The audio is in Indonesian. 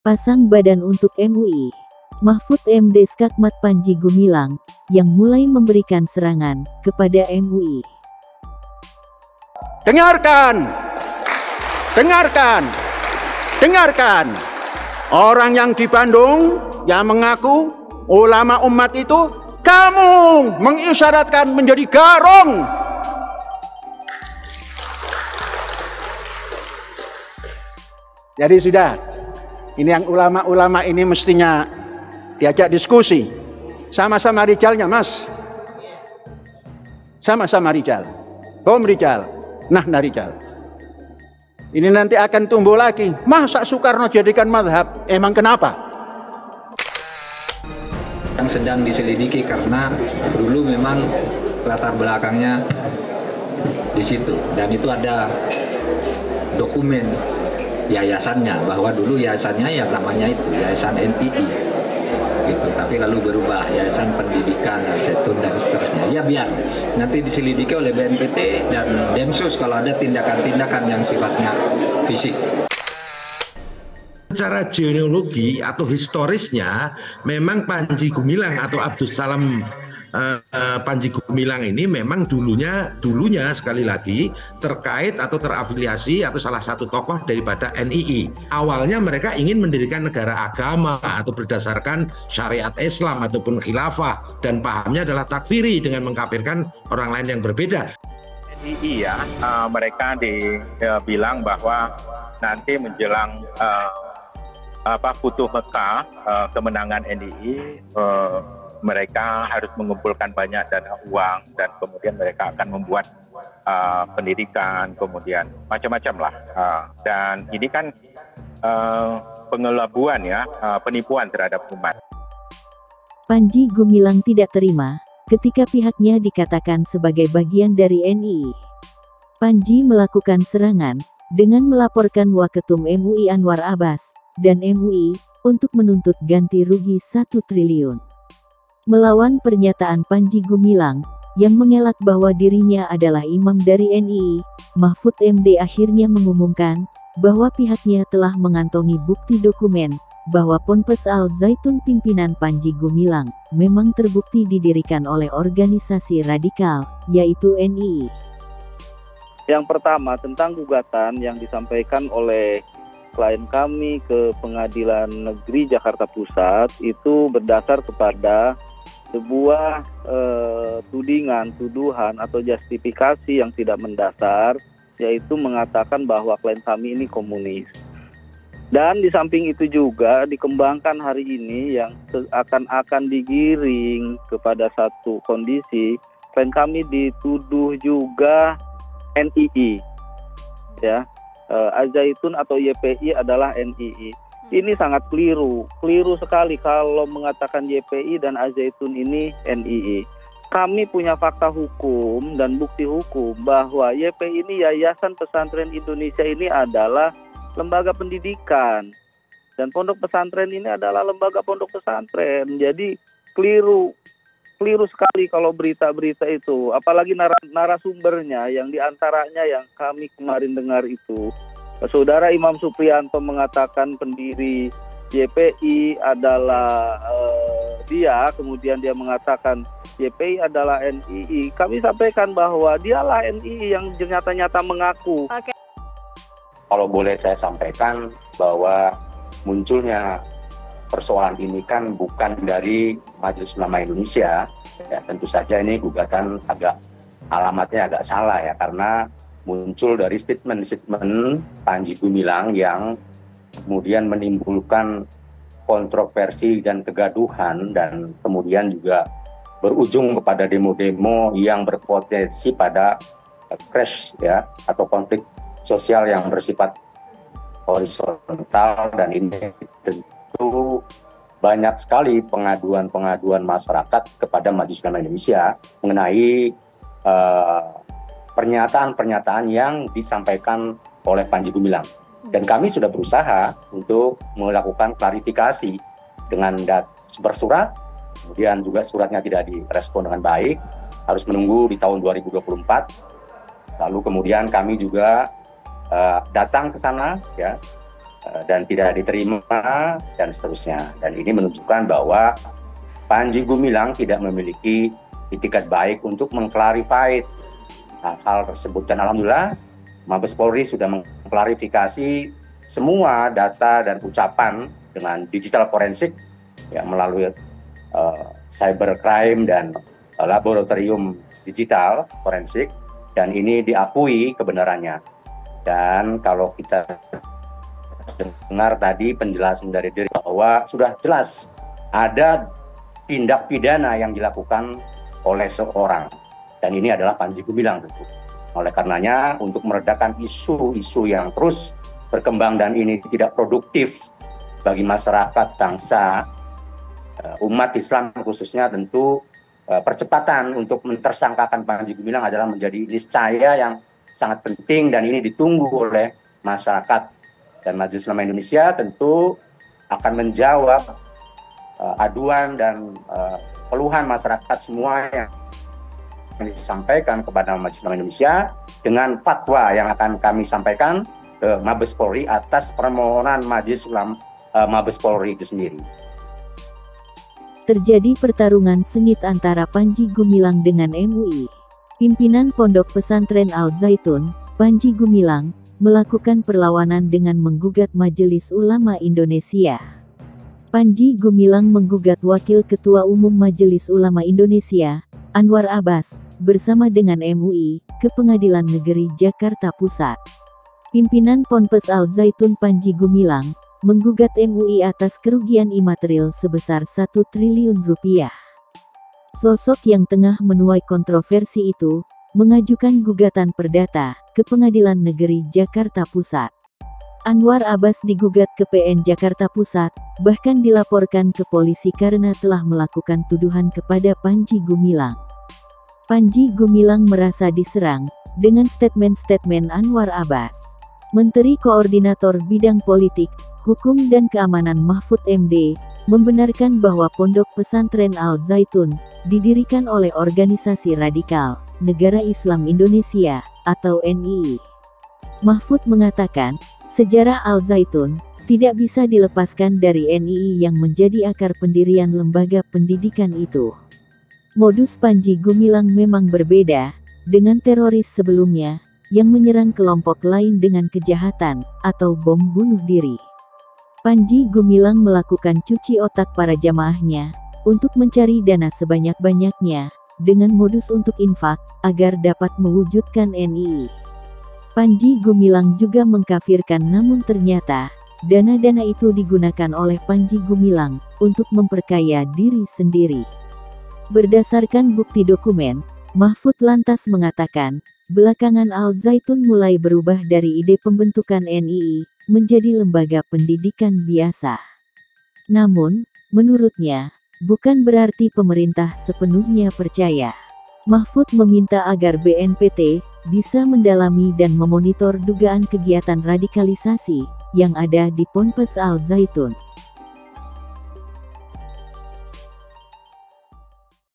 Pasang badan untuk MUI. Mahfud MD Skakmat Panji Gumilang, yang mulai memberikan serangan kepada MUI. Dengarkan, dengarkan, dengarkan. Orang yang di Bandung yang mengaku ulama umat itu, kamu mengisyaratkan menjadi garong. Jadi sudah, ini yang ulama-ulama ini mestinya diajak diskusi. Sama-sama rijalnya, Mas. Sama-sama rijal. Hom rijal, nah rijal. Ini nanti akan tumbuh lagi. Masa Soekarno jadikan madhab? Emang kenapa? Yang sedang diselidiki karena dulu memang latar belakangnya di situ. Dan itu ada dokumen yayasannya, bahwa dulu yayasannya ya namanya itu Yayasan NII gitu, tapi lalu berubah Yayasan Pendidikan Al-Zaitun dan seterusnya. Ya biar nanti diselidiki oleh BNPT dan Densus kalau ada tindakan-tindakan yang sifatnya fisik. Secara genealogi atau historisnya memang Panji Gumilang atau Abdus Salam Panji Gumilang ini memang dulunya sekali lagi terkait atau terafiliasi atau salah satu tokoh daripada NII. Awalnya mereka ingin mendirikan negara agama atau berdasarkan syariat Islam ataupun khilafah, dan pahamnya adalah takfiri dengan mengkafirkan orang lain yang berbeda. NII ya, mereka bilang bahwa nanti menjelang Futuh Mekah, kemenangan NII, mereka harus mengumpulkan banyak dana uang dan kemudian mereka akan membuat pendidikan, kemudian macam-macam lah. Dan ini kan pengelabuan ya, penipuan terhadap umat. Panji Gumilang tidak terima ketika pihaknya dikatakan sebagai bagian dari NII. Panji melakukan serangan dengan melaporkan Waketum MUI Anwar Abbas dan MUI untuk menuntut ganti rugi 1 triliun. Melawan pernyataan Panji Gumilang yang mengelak bahwa dirinya adalah imam dari NII, Mahfud MD akhirnya mengumumkan bahwa pihaknya telah mengantongi bukti dokumen bahwa Ponpes Al-Zaitun pimpinan Panji Gumilang memang terbukti didirikan oleh organisasi radikal, yaitu NII. Yang pertama, tentang gugatan yang disampaikan oleh klien kami ke Pengadilan Negeri Jakarta Pusat itu berdasar kepada sebuah tuduhan atau justifikasi yang tidak mendasar, yaitu mengatakan bahwa klien kami ini komunis. Dan di samping itu juga dikembangkan hari ini yang akan digiring kepada satu kondisi, klien kami dituduh juga NII, ya. Al-Zaitun atau YPI adalah NII. Ini sangat keliru sekali kalau mengatakan YPI dan Al-Zaitun ini NII. Kami punya fakta hukum dan bukti hukum bahwa YPI ini Yayasan Pesantren Indonesia ini adalah lembaga pendidikan, dan pondok pesantren ini adalah lembaga pondok pesantren. Jadi keliru sekali kalau berita-berita itu, apalagi narasumbernya yang diantaranya yang kami kemarin dengar itu Saudara Imam Supriyanto mengatakan pendiri YPI adalah dia, kemudian dia mengatakan YPI adalah NII. Kami sampaikan bahwa dialah NII yang nyata-nyata mengaku. Oke. Kalau boleh saya sampaikan bahwa munculnya persoalan ini kan bukan dari Majelis Ulama Indonesia. Ya, tentu saja ini gugatan alamatnya agak salah ya, karena muncul dari statement-statement Panji Gumilang yang kemudian menimbulkan kontroversi dan kegaduhan, dan kemudian juga berujung kepada demo-demo yang berpotensi pada crash ya, atau konflik sosial yang bersifat horizontal. Dan ini tentu banyak sekali pengaduan-pengaduan masyarakat kepada Majelis Ulama Indonesia mengenai pernyataan-pernyataan yang disampaikan oleh Panji Gumilang. Dan kami sudah berusaha untuk melakukan klarifikasi dengan bersurat, kemudian juga suratnya tidak direspon dengan baik, harus menunggu di tahun 2024. Lalu kemudian kami juga datang ke sana ya, dan tidak diterima dan seterusnya. Dan ini menunjukkan bahwa Panji Gumilang tidak memiliki itikat baik untuk mengklarifikasi hal tersebut. Dan alhamdulillah Mabes Polri sudah mengklarifikasi semua data dan ucapan dengan digital forensik ya, melalui cybercrime dan laboratorium digital forensik, dan ini diakui kebenarannya. Dan kalau kita dengar tadi penjelasan dari diri bahwa sudah jelas ada tindak pidana yang dilakukan oleh seorang, dan ini adalah Panji Gumilang tentu. Oleh karenanya untuk meredakan isu-isu yang terus berkembang dan ini tidak produktif bagi masyarakat, bangsa, umat Islam khususnya, tentu percepatan untuk mentersangkakan Panji Gumilang adalah menjadi niscaya yang sangat penting, dan ini ditunggu oleh masyarakat. Dan Majelis Ulama Indonesia tentu akan menjawab aduan dan keluhan masyarakat semua yang disampaikan kepada Majelis Ulama Indonesia dengan fatwa yang akan kami sampaikan ke Mabes Polri atas permohonan Majelis Ulama Mabes Polri itu sendiri. Terjadi pertarungan sengit antara Panji Gumilang dengan MUI. Pimpinan Pondok Pesantren Al Zaitun, Panji Gumilang, melakukan perlawanan dengan menggugat Majelis Ulama Indonesia. Panji Gumilang menggugat Wakil Ketua Umum Majelis Ulama Indonesia, Anwar Abbas, bersama dengan MUI, ke Pengadilan Negeri Jakarta Pusat. Pimpinan Ponpes Al Zaitun Panji Gumilang menggugat MUI atas kerugian imaterial sebesar 1 triliun rupiah. Sosok yang tengah menuai kontroversi itu mengajukan gugatan perdata ke Pengadilan Negeri Jakarta Pusat. Anwar Abbas digugat ke PN Jakarta Pusat, bahkan dilaporkan ke polisi karena telah melakukan tuduhan kepada Panji Gumilang. Panji Gumilang merasa diserang dengan statement-statement Anwar Abbas. Menteri Koordinator Bidang Politik, Hukum dan Keamanan Mahfud MD, membenarkan bahwa Pondok Pesantren Al Zaitun didirikan oleh organisasi radikal Negara Islam Indonesia atau NII. Mahfud mengatakan, sejarah Al Zaitun tidak bisa dilepaskan dari NII yang menjadi akar pendirian lembaga pendidikan itu. Modus Panji Gumilang memang berbeda dengan teroris sebelumnya yang menyerang kelompok lain dengan kejahatan atau bom bunuh diri. Panji Gumilang melakukan cuci otak para jamaahnya untuk mencari dana sebanyak-banyaknya dengan modus untuk infak agar dapat mewujudkan NII. Panji Gumilang juga mengkafirkan, namun ternyata dana-dana itu digunakan oleh Panji Gumilang untuk memperkaya diri sendiri. Berdasarkan bukti dokumen, Mahfud lantas mengatakan, belakangan Al Zaitun mulai berubah dari ide pembentukan NII menjadi lembaga pendidikan biasa. Namun, menurutnya, bukan berarti pemerintah sepenuhnya percaya. Mahfud meminta agar BNPT bisa mendalami dan memonitor dugaan kegiatan radikalisasi yang ada di Ponpes Al Zaitun.